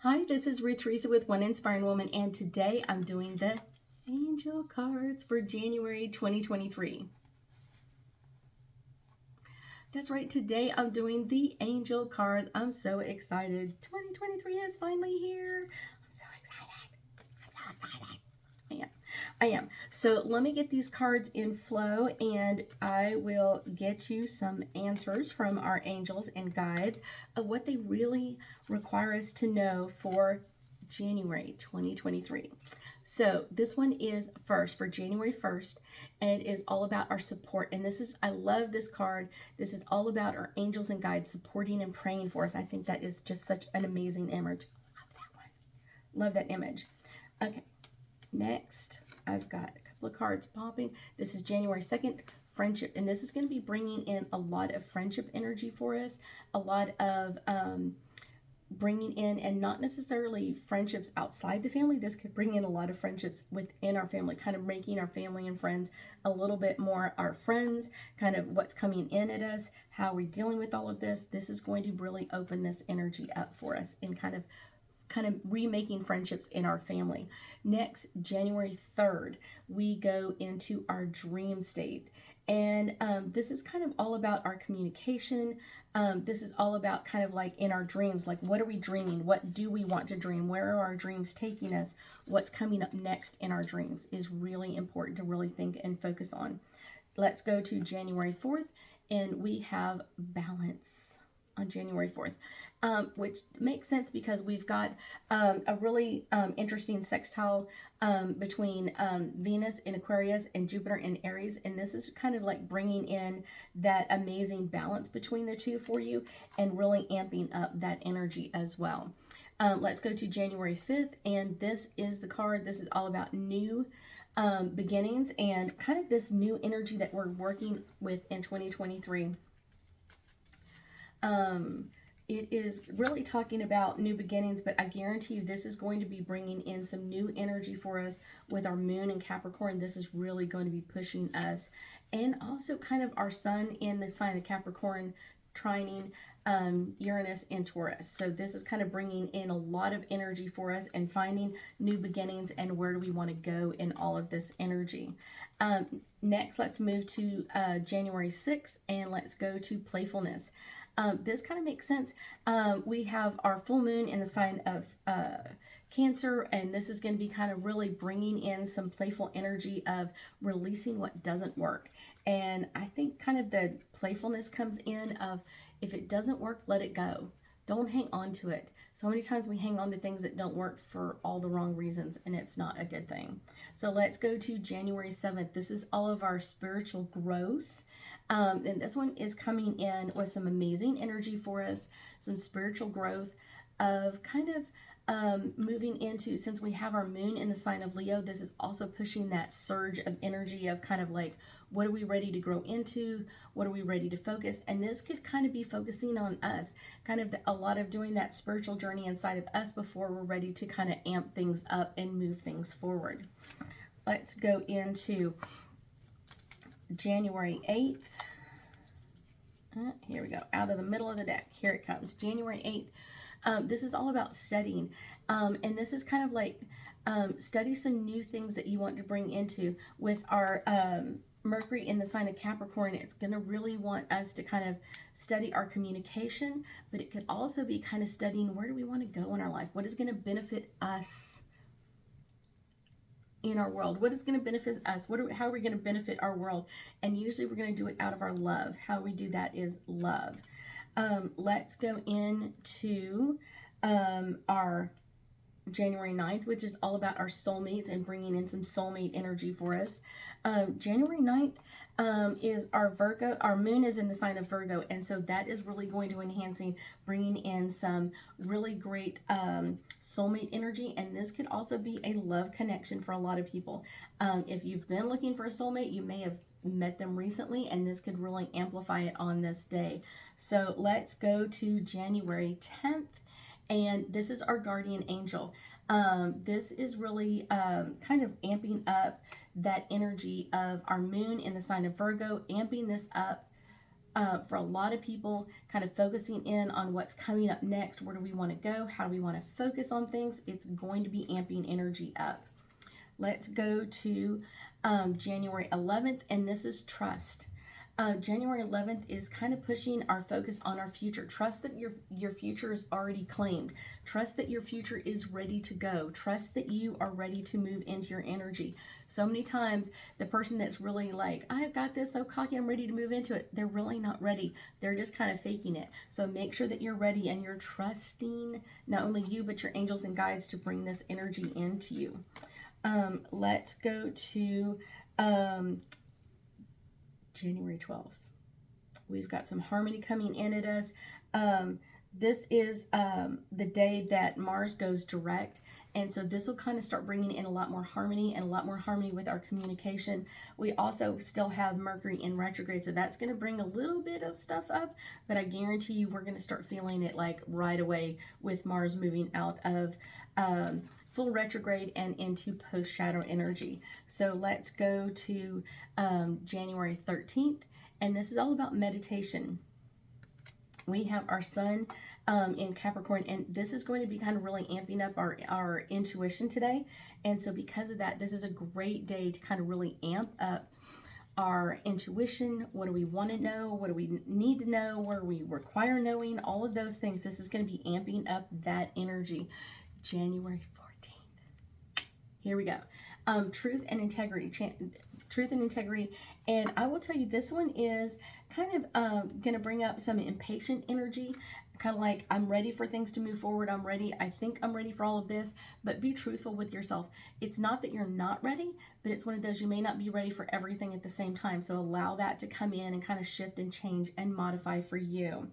Hi, this is Ruth Theresa with One Inspiring Woman, and today I'm doing the angel cards for January 2023. That's right, today I'm doing the angel cards. I'm so excited. 2023 is finally here. I'm so excited. I'm so excited. I am. So let me get these cards in flow and I will get you some answers from our angels and guides of what they really require us to know for January 2023. So this one is first for January 1st, and it is all about our support. And this is, I love this card. This is all about our angels and guides supporting and praying for us. I think that is just such an amazing image. Love that one. Love that image. Okay, next I've got a couple of cards popping. This is January 2nd, friendship. And this is going to be bringing in a lot of friendship energy for us. A lot of bringing in, and not necessarily friendships outside the family. This could bring in a lot of friendships within our family, kind of making our family and friends a little bit more our friends, kind of what's coming in at us, how we're dealing with all of this. This is going to really open this energy up for us and kind of remaking friendships in our family. Next, January 3rd, we go into our dream state. And this is kind of all about our communication. This is all about kind of like in our dreams, like what are we dreaming? What do we want to dream? Where are our dreams taking us? What's coming up next in our dreams is really important to really think and focus on. Let's go to January 4th, and we have balance on January 4th, which makes sense because we've got a really interesting sextile between Venus in Aquarius and Jupiter in Aries, and this is kind of like bringing in that amazing balance between the two for you and really amping up that energy as well. Let's go to January 5th, and this is the card. This is all about new beginnings and kind of this new energy that we're working with in 2023. It is really talking about new beginnings, but I guarantee you this is going to be bringing in some new energy for us with our moon in Capricorn. This is really going to be pushing us, and also kind of our sun in the sign of Capricorn trining Uranus and Taurus. So this is kind of bringing in a lot of energy for us and finding new beginnings and where do we want to go in all of this energy. Next, let's move to January 6th, and let's go to playfulness. This kind of makes sense. We have our full moon in the sign of Cancer, and this is going to be kind of really bringing in some playful energy of releasing what doesn't work. And I think kind of the playfulness comes in of if it doesn't work, let it go. Don't hang on to it. So many times we hang on to things that don't work for all the wrong reasons, and it's not a good thing. So let's go to January 7th. This is all of our spiritual growth. And this one is coming in with some amazing energy for us, some spiritual growth of kind of moving into, since we have our moon in the sign of Leo, this is also pushing that surge of energy of kind of like, what are we ready to grow into? What are we ready to focus? And this could kind of be focusing on us, kind of a lot of doing that spiritual journey inside of us before we're ready to kind of amp things up and move things forward. Let's go into January 8th. Here we go, out of the middle of the deck. Here it comes, January 8th. This is all about studying. And this is kind of like study some new things that you want to bring into. With our Mercury in the sign of Capricorn, it's going to really want us to kind of study our communication, but it could also be kind of studying where do we want to go in our life? What is going to benefit us in our world? What is going to benefit us? How are we going to benefit our world? And usually we're going to do it out of our love. How we do that is love. Let's go into our January 9th, which is all about our soulmates and bringing in some soulmate energy for us. January 9th is our Virgo. Our moon is in the sign of Virgo, and so that is really going to enhancing, bringing in some really great soulmate energy, and this could also be a love connection for a lot of people. If you've been looking for a soulmate, you may have met them recently, and this could really amplify it on this day. So let's go to January 10th. And this is our guardian angel. This is really kind of amping up that energy of our moon in the sign of Virgo, amping this up For a lot of people, kind of focusing in on what's coming up next. Where do we want to go? How do we want to focus on things? It's going to be amping energy up. Let's go to January 11th, and this is trust. January 11th is kind of pushing our focus on our future. Trust that your future is already claimed. Trust that your future is ready to go. Trust that you are ready to move into your energy. So many times, the person that's really like, I've got this so cocky, I'm ready to move into it, they're really not ready. They're just kind of faking it. So make sure that you're ready and you're trusting not only you, but your angels and guides to bring this energy into you. Let's go to January 12th. We've got some harmony coming in at us. This is the day that Mars goes direct. And so this will kind of start bringing in a lot more harmony and a lot more harmony with our communication. We also still have Mercury in retrograde. So that's going to bring a little bit of stuff up. But I guarantee you we're going to start feeling it like right away with Mars moving out of full retrograde and into post shadow energy. So let's go to January 13th, and this is all about meditation. We have our sun in Capricorn, and this is going to be kind of really amping up our intuition today. And so because of that, this is a great day to kind of really amp up our intuition. What do we want to know? What do we need to know? What do we require knowing? All of those things. This is going to be amping up that energy. January 14th. Here we go. Truth and integrity. Truth and integrity. And I will tell you, this one is kind of going to bring up some impatient energy. Kind of like, I'm ready for things to move forward. I'm ready. I think I'm ready for all of this. But be truthful with yourself. It's not that you're not ready, but it's one of those, you may not be ready for everything at the same time. So allow that to come in and kind of shift and change and modify for you.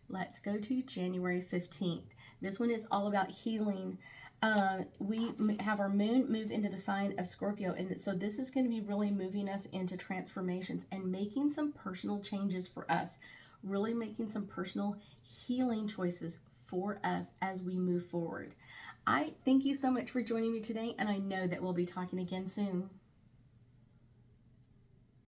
Let's go to January 15th. This one is all about healing. We have our moon move into the sign of Scorpio. And so this is going to be really moving us into transformations and making some personal changes for us. Really making some personal healing choices for us as we move forward. I thank you so much for joining me today, and I know that we'll be talking again soon.